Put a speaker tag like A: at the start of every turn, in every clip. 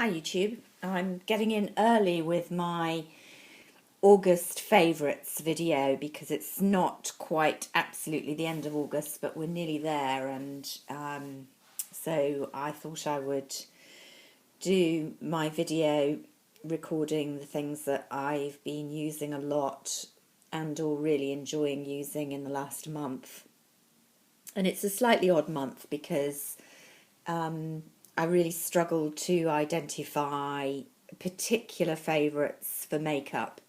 A: Hi YouTube, I'm getting in early with my August favourites video because it's not quite absolutely the end of August, but we're nearly there, and so I thought I would do my video recording the things that I've been using a lot and or really enjoying using in the last month. And it's a slightly odd month because I really struggled to identify particular favourites for makeup.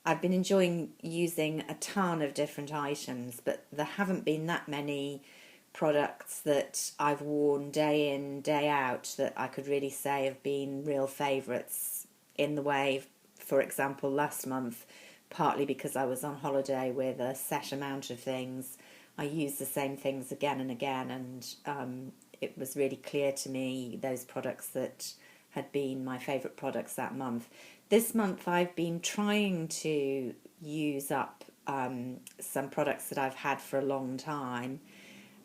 A: I've been enjoying using a ton of different items, but there haven't been that many products that I've worn day in, day out that I could really say have been real favourites in the way, for example, last month, partly because I was on holiday with a set amount of things. I used the same things again and again, and it was really clear to me those products that had been my favourite products that month. This month I've been trying to use up some products that I've had for a long time,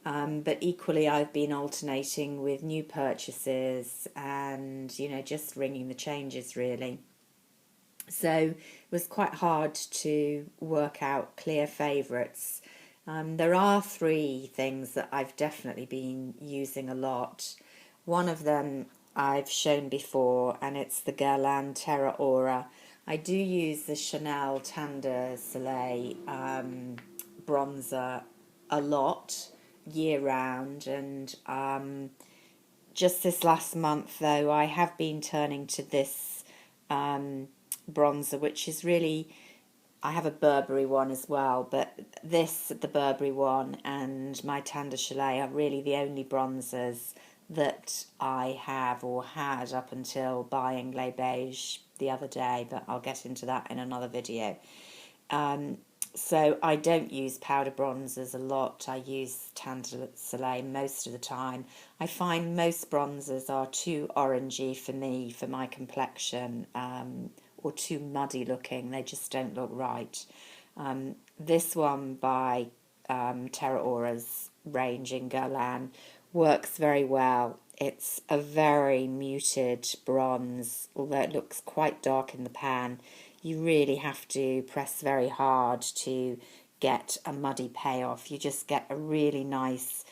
A: but equally I've been alternating with new purchases and, just ringing the changes really. So it was quite hard to work out clear favourites. There are three things that I've definitely been using a lot. One of them I've shown before, and it's the Guerlain Terra Aura. I do use the Chanel Tender Soleil bronzer a lot year round, and just this last month though I have been turning to this bronzer, which is really, I have a Burberry one as well, but the Burberry one and my Tender Soleil are really the only bronzers that I have or had up until buying Les Beige the other day, but I'll get into that in another video. So I don't use powder bronzers a lot. I use Tender Soleil most of the time. I find most bronzers are too orangey for me, for my complexion, or too muddy looking. They just don't look right. This one by Terra Aura's range in Guerlain works very well. It's a very muted bronze, although it looks quite dark in the pan. You really have to press very hard to get a muddy payoff. You just get a really nice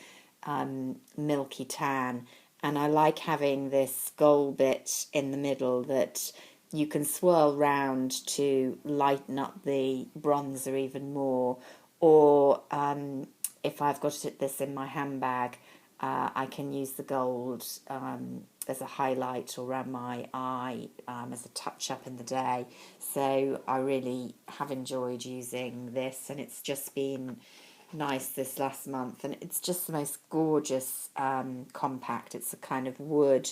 A: milky tan. And I like having this gold bit in the middle that you can swirl round to lighten up the bronzer even more. Or if I've got this in my handbag, I can use the gold as a highlight or around my eye as a touch-up in the day. So I really have enjoyed using this, and it's just been nice this last month. And it's just the most gorgeous compact. It's a kind of wood,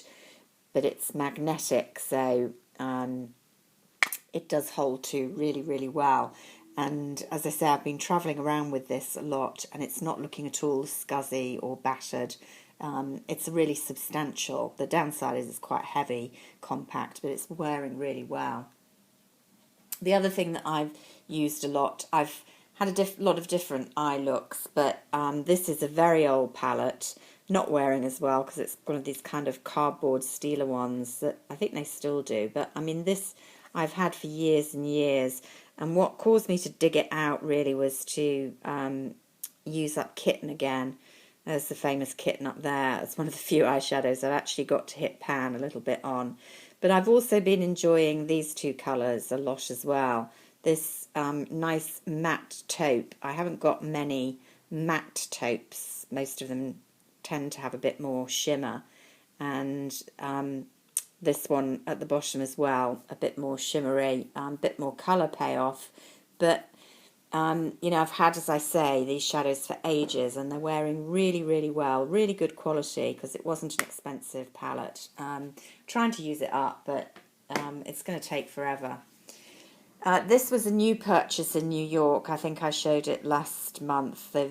A: but it's magnetic, so it does hold to really, really well. And as I say, I've been travelling around with this a lot, and it's not looking at all scuzzy or battered. It's really substantial. The downside is it's quite heavy, compact, but it's wearing really well. The other thing that I've used a lot, I've had a lot of different eye looks, but this is a very old palette, not wearing as well because it's one of these kind of cardboard Stila ones that I think they still do. But I mean, this I've had for years and years, and what caused me to dig it out really was to use up Kitten again. There's the famous Kitten up there. It's one of the few eyeshadows I've actually got to hit pan a little bit on. But I've also been enjoying these two colours a lot as well. This nice matte taupe. I haven't got many matte taupes. Most of them tend to have a bit more shimmer. And this one at the bottom as well, a bit more shimmery, a bit more colour payoff. But I've had, as I say, these shadows for ages, and they're wearing really, really well, really good quality because it wasn't an expensive palette. Trying to use it up, but it's going to take forever. This was a new purchase in New York. I think I showed it last month, the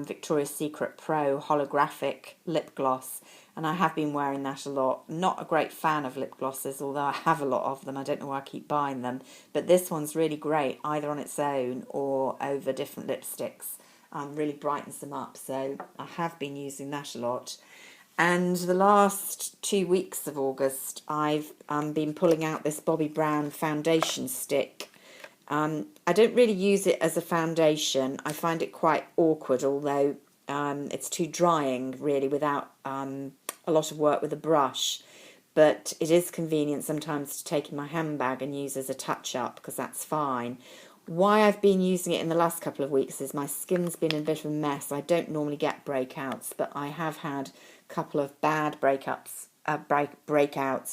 A: Victoria's Secret Pro Holographic lip gloss, and I have been wearing that a lot. Not a great fan of lip glosses, although I have a lot of them. I don't know why I keep buying them, but this one's really great, either on its own or over different lipsticks. Really brightens them up, so I have been using that a lot. And the last 2 weeks of August, I've been pulling out this Bobbi Brown foundation stick. I don't really use it as a foundation. I find it quite awkward, although it's too drying, really, without a lot of work with a brush. But it is convenient sometimes to take in my handbag and use as a touch-up, because that's fine. Why I've been using it in the last couple of weeks is my skin's been in a bit of a mess. I don't normally get breakouts, but I have had a couple of bad breakouts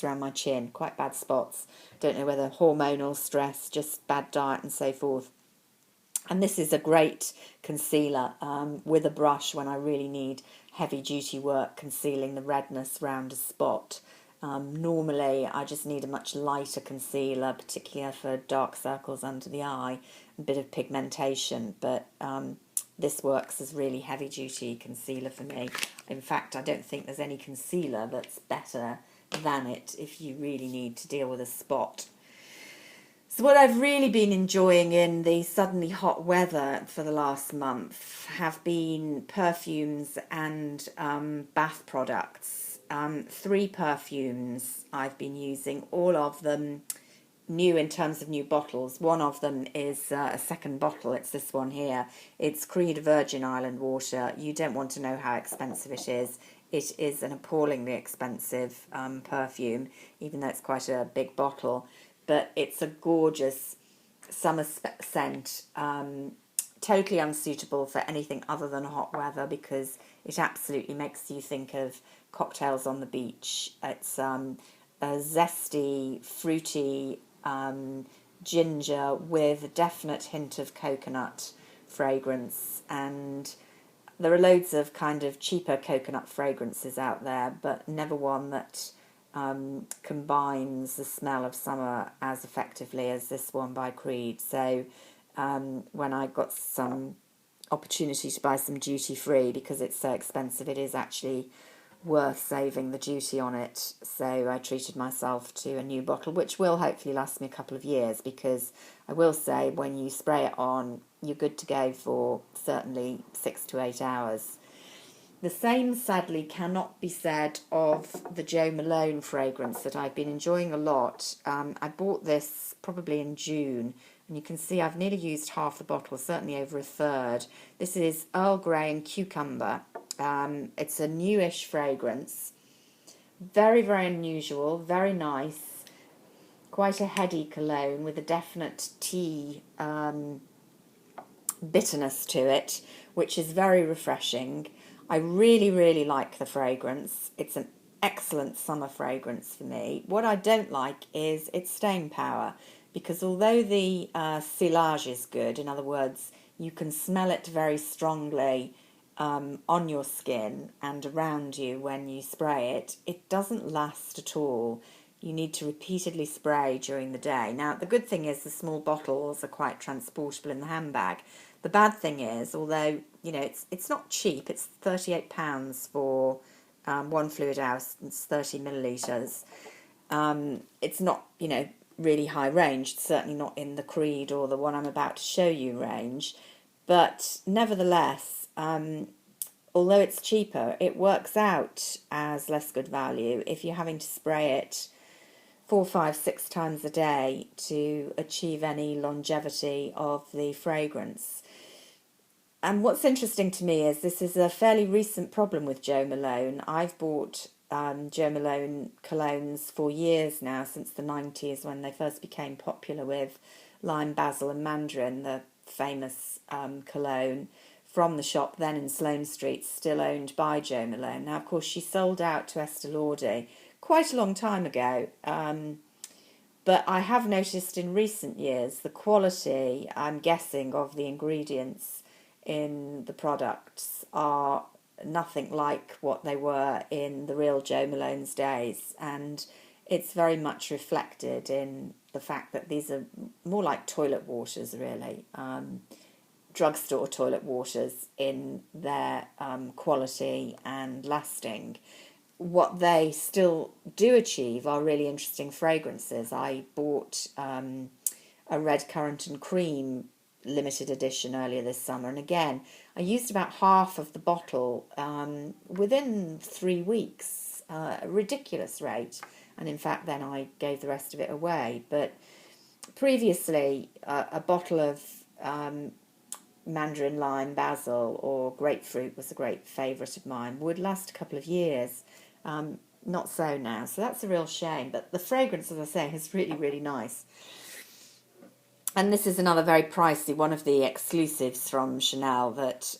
A: around my chin, quite bad spots. Don't know whether hormonal stress, just bad diet and so forth. And this is a great concealer with a brush when I really need heavy duty work concealing the redness around a spot. Normally I just need a much lighter concealer, particularly for dark circles under the eye, a bit of pigmentation, but this works as really heavy duty concealer for me. In fact, I don't think there's any concealer that's better than it if you really need to deal with a spot. So what I've really been enjoying in the suddenly hot weather for the last month have been perfumes and bath products. 3 perfumes I've been using, all of them new in terms of new bottles. One of them is a second bottle. It's this one here. It's Creed Virgin Island water. You don't want to know how expensive it is. It is an appallingly expensive perfume, even though it's quite a big bottle. But it's a gorgeous summer scent, totally unsuitable for anything other than hot weather because it absolutely makes you think of cocktails on the beach. It's a zesty, fruity ginger with a definite hint of coconut fragrance, and there are loads of kind of cheaper coconut fragrances out there, but never one that combines the smell of summer as effectively as this one by Creed. So when I got some opportunity to buy some duty free, because it's so expensive, it is actually worth saving the duty on it. So I treated myself to a new bottle, which will hopefully last me a couple of years, because I will say when you spray it on, you're good to go for certainly 6 to 8 hours. The same, sadly, cannot be said of the Jo Malone fragrance that I've been enjoying a lot. I bought this probably in June, and you can see I've nearly used half the bottle, certainly over a third. This is Earl Grey and Cucumber. It's a newish fragrance. Very, very unusual, very nice. Quite a heady cologne with a definite tea bitterness to it, which is very refreshing. I really, really like the fragrance. It's an excellent summer fragrance for me. What I don't like is its staying power, because although the sillage is good, in other words, you can smell it very strongly on your skin and around you when you spray it, it doesn't last at all. You need to repeatedly spray during the day. Now, the good thing is the small bottles are quite transportable in the handbag. The bad thing is, although, you know, it's not cheap, it's £38 for one fluid ounce, it's 30 millilitres. It's not, you know, really high range, certainly not in the Creed or the one I'm about to show you range. But nevertheless, although it's cheaper, it works out as less good value if you're having to spray it 4, 5, 6 times a day to achieve any longevity of the fragrance. And what's interesting to me is this is a fairly recent problem with Jo Malone. I've bought Jo Malone colognes for years now, since the 90s when they first became popular with lime, basil and mandarin, the famous cologne from the shop then in Sloane Street, still owned by Jo Malone. Now, of course, she sold out to Estée Lauder quite a long time ago, but I have noticed in recent years the quality, I'm guessing, of the ingredients in the products are nothing like what they were in the real Jo Malone's days, and it's very much reflected in the fact that these are more like toilet waters, really, drugstore toilet waters in their quality and lasting. What they still do achieve are really interesting fragrances. I bought a red currant and cream limited edition earlier this summer, and again, I used about half of the bottle within 3 weeks, a ridiculous rate, and in fact then I gave the rest of it away. But previously, a bottle of mandarin lime basil or grapefruit was a great favourite of mine, would last a couple of years. Not so now, so that's a real shame, but the fragrance, as I say, is really, really nice. And this is another very pricey, one of the exclusives from Chanel that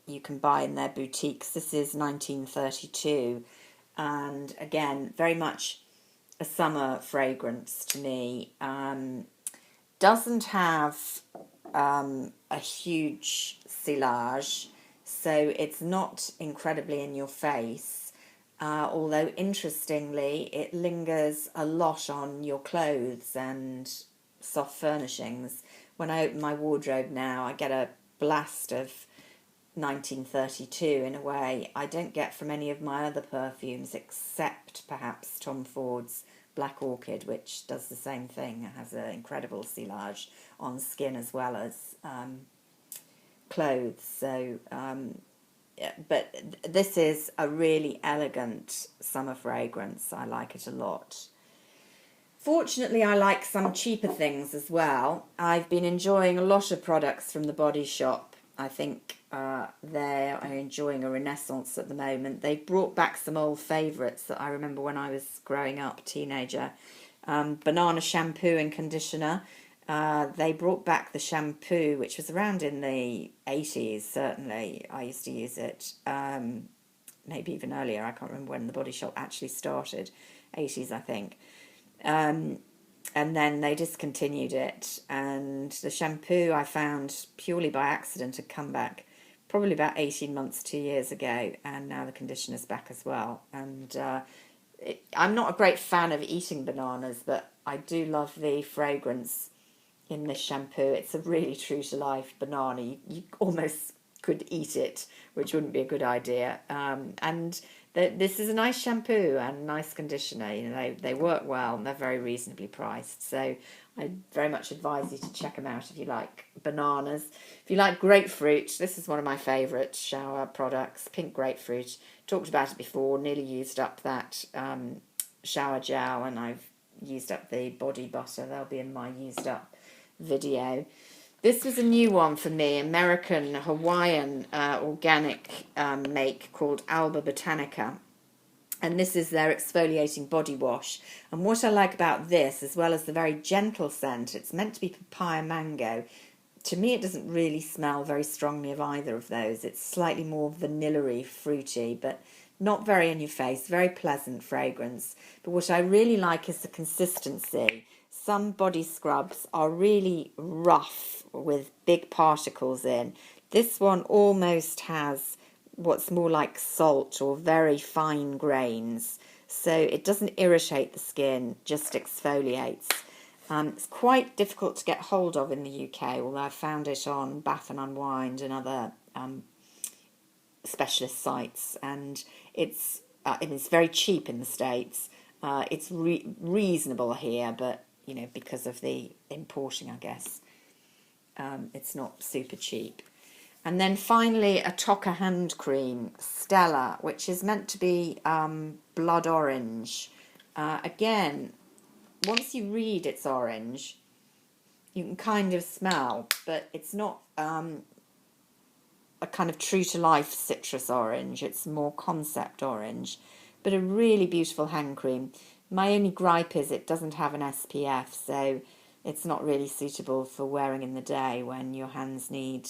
A: you can buy in their boutiques. This is 1932, and again, very much a summer fragrance to me. Doesn't have a huge silage, so it's not incredibly in your face. Although interestingly, it lingers a lot on your clothes and soft furnishings. When I open my wardrobe now, I get a blast of 1932 in a way I don't get from any of my other perfumes, except perhaps Tom Ford's Black Orchid, which does the same thing. It has an incredible silage on skin as well as clothes. So, but this is a really elegant summer fragrance. I like it a lot. Fortunately, I like some cheaper things as well. I've been enjoying a lot of products from the Body Shop. I think they are enjoying a renaissance at the moment. They've brought back some old favourites that I remember when I was growing up, teenager. Banana shampoo and conditioner. They brought back the shampoo, which was around in the 80s, certainly. I used to use it, maybe even earlier. I can't remember when the Body Shop actually started. 80s, I think. And then they discontinued it, and the shampoo I found purely by accident had come back probably about 18 months, 2 years ago, and now the conditioner's back as well. And I'm not a great fan of eating bananas, but I do love the fragrance in this shampoo. It's a really true to life banana. You almost could eat it, which wouldn't be a good idea. And this is a nice shampoo and a nice conditioner. You know, they work well and they're very reasonably priced. So I very much advise you to check them out if you like bananas. If you like grapefruit, this is one of my favourite shower products, pink grapefruit. Talked about it before, nearly used up that shower gel, and I've used up the body butter. They'll be in my used up video. This was a new one for me, American Hawaiian organic make called Alba Botanica. And this is their exfoliating body wash. And what I like about this, as well as the very gentle scent, it's meant to be papaya mango. To me, it doesn't really smell very strongly of either of those. It's slightly more vanilla-y, fruity, but not very in your face. Very pleasant fragrance. But what I really like is the consistency. Some body scrubs are really rough with big particles in. This one almost has what's more like salt or very fine grains. So it doesn't irritate the skin, just exfoliates. It's quite difficult to get hold of in the UK, although I found it on Bath and Unwind and other specialist sites. And it's very cheap in the States. It's reasonable here, but you know, because of the importing, I guess, it's not super cheap. And then finally, a Tocca hand cream, Stella, which is meant to be blood orange. Again, once you read it's orange, you can kind of smell, but it's not a kind of true-to-life citrus orange. It's more concept orange, but a really beautiful hand cream. My only gripe is it doesn't have an SPF, so it's not really suitable for wearing in the day when your hands need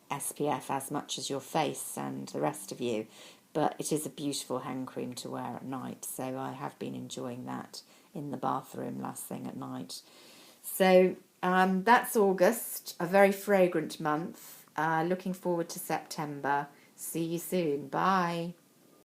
A: SPF as much as your face and the rest of you. But it is a beautiful hand cream to wear at night, so I have been enjoying that in the bathroom last thing at night. So that's August, a very fragrant month. Looking forward to September. See you soon. Bye.